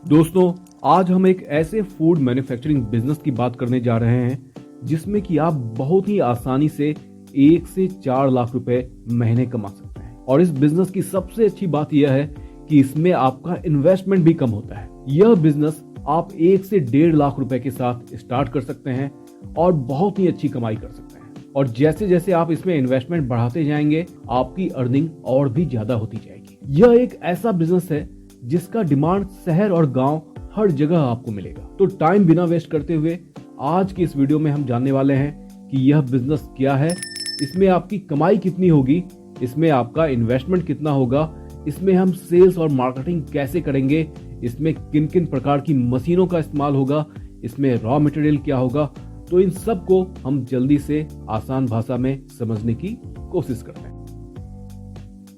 दोस्तों, आज हम एक ऐसे फूड मैन्युफैक्चरिंग बिजनेस की बात करने जा रहे हैं जिसमें कि आप बहुत ही आसानी से 1 से 4 लाख रुपए महीने कमा सकते हैं। और इस बिजनेस की सबसे अच्छी बात यह है कि इसमें आपका इन्वेस्टमेंट भी कम होता है। यह बिजनेस आप 1 से 1.5 लाख रुपए के साथ स्टार्ट कर सकते हैं और बहुत ही अच्छी कमाई कर सकते हैं। और जैसे जैसे आप इसमें इन्वेस्टमेंट बढ़ाते जाएंगे, आपकी अर्निंग और भी ज्यादा होती जाएगी। यह एक ऐसा बिजनेस है जिसका डिमांड शहर और गांव हर जगह आपको मिलेगा। तो टाइम बिना वेस्ट करते हुए आज की इस वीडियो में हम जानने वाले हैं कि यह बिजनेस क्या है, इसमें आपकी कमाई कितनी होगी, इसमें आपका इन्वेस्टमेंट कितना होगा, इसमें हम सेल्स और मार्केटिंग कैसे करेंगे, इसमें किन किन प्रकार की मशीनों का इस्तेमाल होगा, इसमें रॉ मटेरियल क्या होगा। तो इन सब को हम जल्दी से आसान भाषा में समझने की कोशिश करते हैं।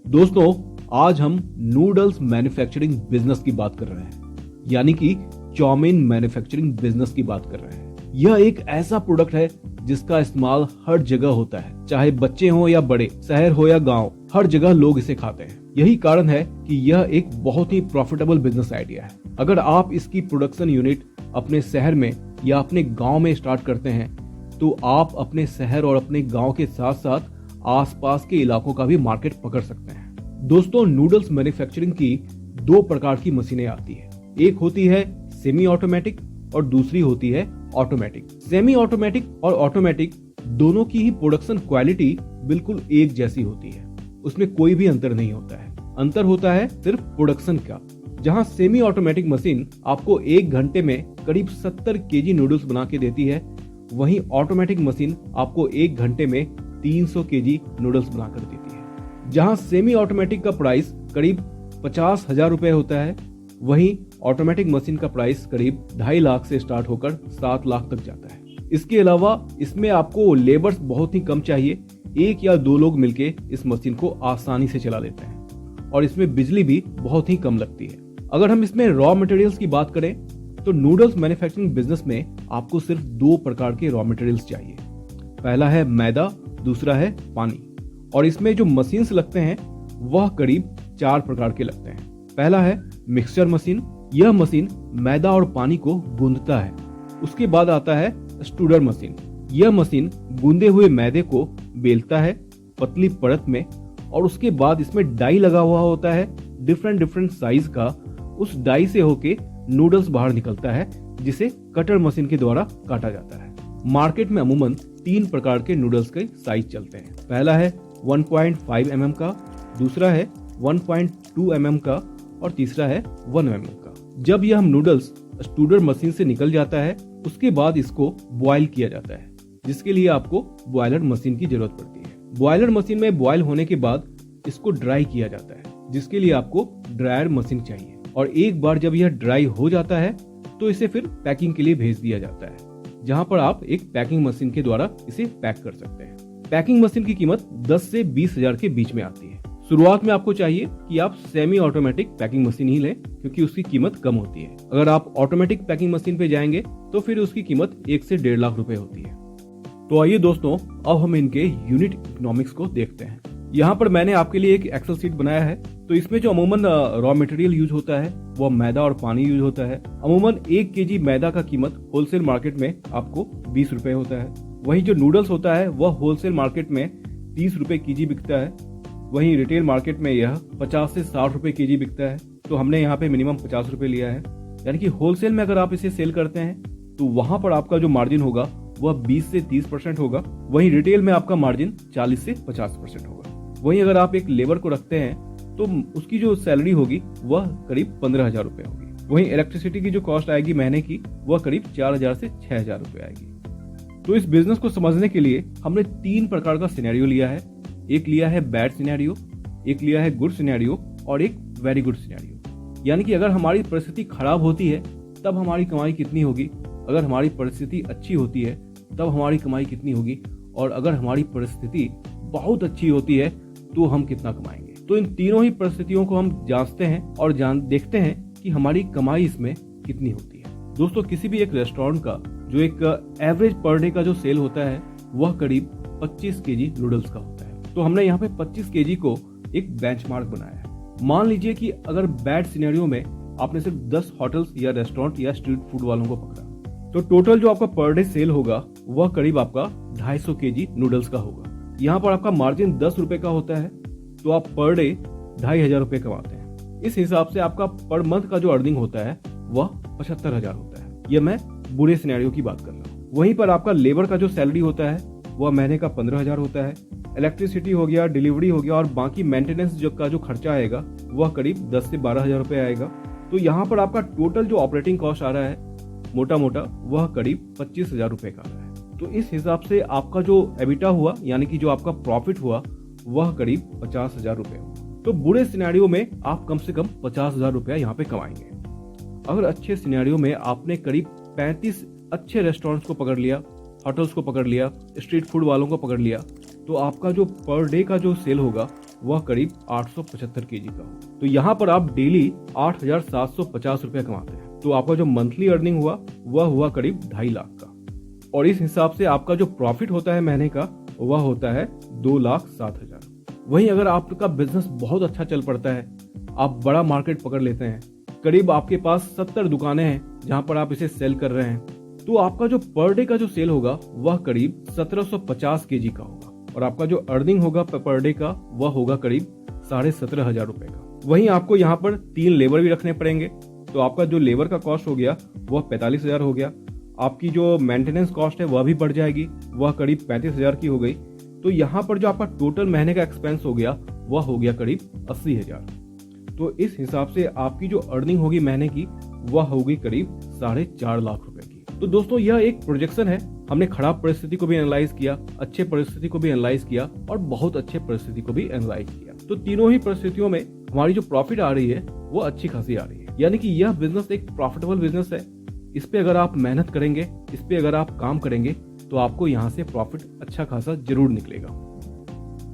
दोस्तों, आज हम नूडल्स मैन्युफैक्चरिंग बिजनेस की बात कर रहे हैं, यानी कि चाउमीन मैन्युफैक्चरिंग बिजनेस की बात कर रहे हैं। यह एक ऐसा प्रोडक्ट है जिसका इस्तेमाल हर जगह होता है, चाहे बच्चे हो या बड़े, शहर हो या गांव, हर जगह लोग इसे खाते हैं। यही कारण है कि यह एक बहुत ही प्रॉफिटेबल बिजनेस आइडिया है। अगर आप इसकी प्रोडक्शन यूनिट अपने शहर में या अपने गांव में स्टार्ट करते हैं तो आप अपने शहर और अपने गांव के साथ साथ आसपास के इलाकों का भी मार्केट पकड़ सकते हैं। दोस्तों, नूडल्स मैन्युफैक्चरिंग की 2 प्रकार की मशीनें आती है। एक होती है सेमी ऑटोमेटिक और दूसरी होती है ऑटोमेटिक। सेमी ऑटोमेटिक और ऑटोमेटिक दोनों की ही प्रोडक्शन क्वालिटी बिल्कुल एक जैसी होती है, उसमें कोई भी अंतर नहीं होता है। अंतर होता है सिर्फ प्रोडक्शन का। जहां सेमी ऑटोमेटिक मशीन आपको 1 घंटे में करीब 70 केजी नूडल्स बना के देती है, वहीं ऑटोमेटिक मशीन आपको 1 घंटे में 300 केजी नूडल्स बनाकर देती है। जहां सेमी ऑटोमेटिक का प्राइस करीब 50,000 रुपए होता है, वहीं ऑटोमेटिक मशीन का प्राइस करीब 2.5 लाख से स्टार्ट होकर 7 लाख तक जाता है। इसके अलावा इसमें आपको लेबर्स बहुत ही कम चाहिए, 1 या 2 लोग मिलके इस मशीन को आसानी से चला लेते हैं और इसमें बिजली भी बहुत ही कम लगती है। अगर हम इसमें रॉ मटेरियल्स की बात करें तो नूडल्स मैन्युफैक्चरिंग बिजनेस में आपको सिर्फ 2 प्रकार के रॉ मटेरियल्स चाहिए। पहला है मैदा, दूसरा है पानी। और इसमें जो मशीन्स लगते हैं वह करीब 4 प्रकार के लगते हैं। पहला है मिक्सचर मशीन। यह मशीन मैदा और पानी को गूंदता है। उसके बाद आता है स्टूडर मशीन। यह मशीन गूंदे हुए मैदे को बेलता है पतली परत में, और उसके बाद इसमें डाई लगा हुआ होता है डिफरेंट साइज का। उस डाई से होके नूडल्स बाहर निकलता है, जिसे कटर मशीन के द्वारा काटा जाता है। मार्केट में अमूमन 3 प्रकार के नूडल्स के साइज चलते हैं। पहला है 1.5 mm का, दूसरा है 1.2 mm का और तीसरा है 1 mm का। जब यह नूडल्स स्टूडर मशीन से निकल जाता है, उसके बाद इसको बॉयल किया जाता है, जिसके लिए आपको बॉयलर मशीन की जरूरत पड़ती है। बॉयलर मशीन में बॉयल होने के बाद इसको ड्राई किया जाता है, जिसके लिए आपको ड्रायर मशीन चाहिए। और एक बार जब यह ड्राई हो जाता है तो इसे फिर पैकिंग के लिए भेज दिया जाता है, जहां पर आप एक पैकिंग मशीन के द्वारा इसे पैक कर सकते हैं। पैकिंग मशीन की कीमत 10 से 20 हजार के बीच में आती है। शुरुआत में आपको चाहिए कि आप सेमी ऑटोमेटिक पैकिंग मशीन ही लें, क्योंकि उसकी कीमत कम होती है। अगर आप ऑटोमेटिक पैकिंग मशीन पे जाएंगे तो फिर उसकी कीमत 1 से 1.5 लाख रुपए होती है। तो आइए दोस्तों, अब हम इनके यूनिट इकोनॉमिक्स को देखते हैं। यहाँ पर मैंने आपके लिए एक एक्सेल शीट बनाया है। तो इसमें जो अमूमन रॉ मटेरियल यूज होता है वह मैदा और पानी यूज होता है। अमूमन 1 केजी मैदा का कीमत होलसेल मार्केट में आपको 20 रुपए होता है। वहीं जो नूडल्स होता है वह होलसेल मार्केट में 30 रुपए केजी बिकता है। वहीं रिटेल मार्केट में यह 50 से 60 रुपए केजी बिकता है। तो हमने यहाँ पे मिनिमम 50 रुपए लिया है, यानी कि होलसेल में अगर आप इसे सेल करते हैं तो वहां पर आपका जो मार्जिन होगा वह 20 से 30% होगा। वहीं रिटेल में आपका मार्जिन 40 से 50% होगा। वहीं अगर आप एक लेबर को रखते हैं तो उसकी जो सैलरी होगी वह करीब 15,000 रुपए होगी। वहीं इलेक्ट्रिसिटी की जो कॉस्ट आएगी महीने की वह करीब 4,000 से 6,000 रुपए आएगी। तो इस बिजनेस को समझने के लिए हमने 3 प्रकार का सिनेरियो लिया है। एक लिया है बैड सिनेरियो, एक लिया है गुड सिनेरियो और एक वेरी गुड सिनेरियो। यानी कि अगर हमारी परिस्थिति खराब होती है तब हमारी कमाई कितनी होगी, अगर हमारी परिस्थिति अच्छी होती है तब हमारी कमाई कितनी होगी, और अगर हमारी परिस्थिति बहुत अच्छी होती है तो हम कितना कमाएंगे। तो इन तीनों ही परिस्थितियों को हम जांचते हैं और देखते हैं कि हमारी कमाई इसमें कितनी होती है। दोस्तों, किसी भी एक रेस्टोरेंट का जो एक एवरेज पर डे का जो सेल होता है वह करीब 25 केजी नूडल्स का होता है। तो हमने यहाँ पे 25 केजी को एक बेंचमार्क बनाया है। मान लीजिए कि अगर बैड सिनेरियो में आपने सिर्फ 10 होटल्स या रेस्टोरेंट या स्ट्रीट फूड वालों को पकड़ा। तो टोटल जो आपका पर डे सेल होगा वह करीब आपका 250 केजी नूडल्स का होगा। यहाँ पर आपका मार्जिन 10 रुपए का होता है, तो आप पर डे 2500 रुपए कमाते हैं। इस हिसाब से आपका पर मंथ का जो अर्निंग होता है वह 75,000 होता है। यह मैं बुरे सिनेरियो की बात कर रहा हूँ। वहीं पर आपका लेबर का जो सैलरी होता है वह महीने का 15,000 होता है। इलेक्ट्रिसिटी हो गया, डिलीवरी हो गया और बाकी मेंटेनेंस का जो खर्चा आएगा वह करीब 10 से 12,000 रुपए आएगा। तो यहाँ पर आपका टोटल जो ऑपरेटिंग कॉस्ट आ रहा है मोटा मोटा वह करीब 25,000 रुपए का आ रहा है। तो इस हिसाब से आपका जो एबिटा हुआ यानी कि जो आपका प्रॉफिट हुआ वह करीब 50,000 रुपए हुआ। तो बुरे सिनेरियो में आप कम से कम 50,000 रुपया यहाँ पे कमाएंगे। अगर अच्छे सिनेरियो में आपने करीब 35 अच्छे रेस्टोरेंट्स को पकड़ लिया, होटल्स को पकड़ लिया, स्ट्रीट फूड वालों को पकड़ लिया, तो आपका जो पर डे का जो सेल होगा वह करीब 875 केजी का होगा। तो यहाँ पर आप डेली 8,750 रुपया कमाते हैं। तो आपका जो मंथली अर्निंग हुआ वह हुआ करीब 2.5 लाख का। और इस हिसाब से आपका जो प्रॉफिट होता है महीने का वह होता है 2,07,000। वहीं अगर आपका बिजनेस बहुत अच्छा चल पड़ता है, आप बड़ा मार्केट पकड़ लेते हैं, करीब आपके पास 70 दुकानें हैं जहां पर आप इसे सेल कर रहे हैं, तो आपका जो पर डे का जो सेल होगा वह करीब 1750 केजी का होगा। और आपका जो अर्निंग होगा पर डे का वह होगा करीब 17,500 रुपए का। वहीं आपको यहाँ पर 3 लेबर भी रखने पड़ेंगे, तो आपका जो लेबर का कॉस्ट हो गया वह 45,000 हो गया। आपकी जो मेंटेनेंस कॉस्ट है वह भी बढ़ जाएगी, वह करीब 35,000 की हो गई। तो यहाँ पर जो आपका टोटल महीने का एक्सपेंस हो गया वह हो गया करीब 80,000। तो इस हिसाब से आपकी जो अर्निंग होगी महीने की वह होगी करीब 4.5 लाख रुपए की। तो दोस्तों यह एक प्रोजेक्शन है। हमने खराब परिस्थिति को भी एनालाइज किया, अच्छे परिस्थिति को भी एनालाइज किया और बहुत अच्छे परिस्थिति को भी एनालाइज किया। तो तीनों ही परिस्थितियों में हमारी जो प्रॉफिट आ रही है वो अच्छी खासी आ रही है। यानी कि यह बिजनेस एक प्रॉफिटेबल बिजनेस है। इस पे अगर आप मेहनत करेंगे, इस पे अगर आप काम करेंगे तो आपको यहाँ से प्रॉफिट अच्छा खासा जरूर निकलेगा।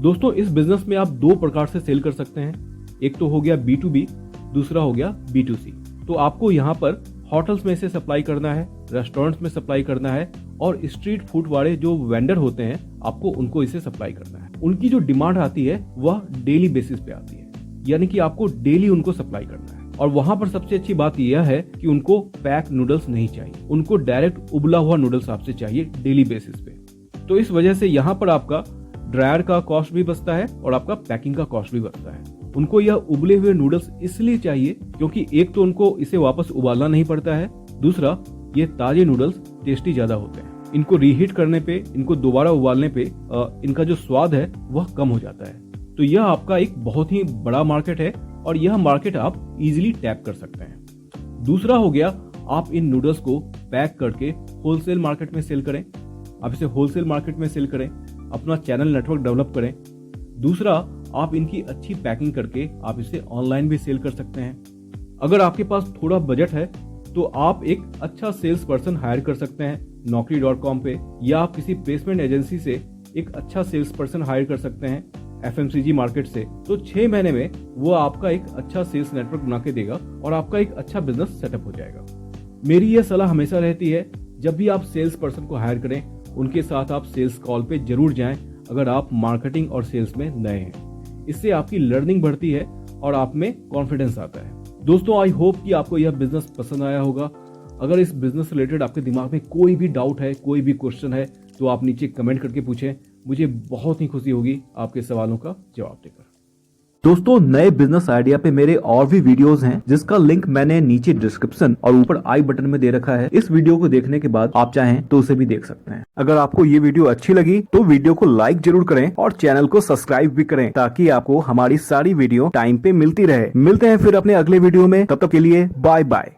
दोस्तों इस बिजनेस में आप 2 प्रकार से सेल कर सकते हैं। एक तो हो गया B2B, दूसरा हो गया B2C। तो आपको यहाँ पर होटल्स में से सप्लाई करना है, रेस्टोरेंट्स में सप्लाई करना है और स्ट्रीट फूड वाले जो वेंडर होते हैं आपको उनको इसे सप्लाई करना है। उनकी जो डिमांड आती है वह डेली बेसिस पे आती है, यानी कि आपको डेली उनको सप्लाई करना है। और वहां पर सबसे अच्छी बात यह है कि उनको पैक नूडल्स नहीं चाहिए, उनको डायरेक्ट उबला हुआ नूडल्स आपसे चाहिए डेली बेसिस पे। तो इस वजह से यहाँ पर आपका ड्रायर का कॉस्ट भी बचता है और आपका पैकिंग का कॉस्ट भी बचता है। उनको यह उबले हुए नूडल्स इसलिए चाहिए क्योंकि एक तो उनको इसे वापस उबालना नहीं पड़ता है, दूसरा ये ताजे नूडल्स टेस्टी ज्यादा होते हैं। इनको रीहीट करने पे, इनको दोबारा उबालने पे इनका जो स्वाद है वह कम हो जाता है। तो यह आपका एक बहुत ही बड़ा मार्केट है और यह मार्केट आप इजीली टैप कर सकते हैं। दूसरा हो गया आप इन नूडल्स को पैक करके होलसेल मार्केट में सेल करें। आप इसे होलसेल मार्केट में सेल करें, अपना चैनल नेटवर्क डेवलप करें। दूसरा आप इनकी अच्छी पैकिंग करके आप इसे ऑनलाइन भी सेल कर सकते हैं। अगर आपके पास थोड़ा बजट है तो आप एक अच्छा सेल्स पर्सन हायर कर सकते हैं naukri.com पे, या आप किसी प्लेसमेंट एजेंसी से एक अच्छा सेल्स पर्सन हायर कर सकते हैं FMCG मार्केट से। तो 6 महीने में वो आपका एक अच्छा सेल्स नेटवर्क बना के देगा और आपका एक अच्छा बिजनेस सेटअप हो जाएगा। मेरी यह सलाह हमेशा रहती है, जब भी आप सेल्स पर्सन को हायर करें उनके साथ आप सेल्स कॉल पे जरूर जाएं अगर आप मार्केटिंग और सेल्स में नए हैं। इससे आपकी लर्निंग बढ़ती है और आप में कॉन्फिडेंस आता है। दोस्तों आई होप कि आपको यह बिजनेस पसंद आया होगा। अगर इस बिजनेस रिलेटेड आपके दिमाग में कोई भी डाउट है, कोई भी क्वेश्चन है, तो आप नीचे कमेंट करके पूछें। मुझे बहुत ही खुशी होगी आपके सवालों का जवाब देकर। दोस्तों नए बिजनेस आइडिया पे मेरे और भी वीडियोस हैं जिसका लिंक मैंने नीचे डिस्क्रिप्शन और ऊपर आई बटन में दे रखा है। इस वीडियो को देखने के बाद आप चाहें तो उसे भी देख सकते हैं। अगर आपको ये वीडियो अच्छी लगी तो वीडियो को लाइक जरूर करें और चैनल को सब्सक्राइब भी करें ताकि आपको हमारी सारी वीडियो टाइम पे मिलती रहे। मिलते हैं फिर अपने अगले वीडियो में, तब तक के लिए बाय बाय।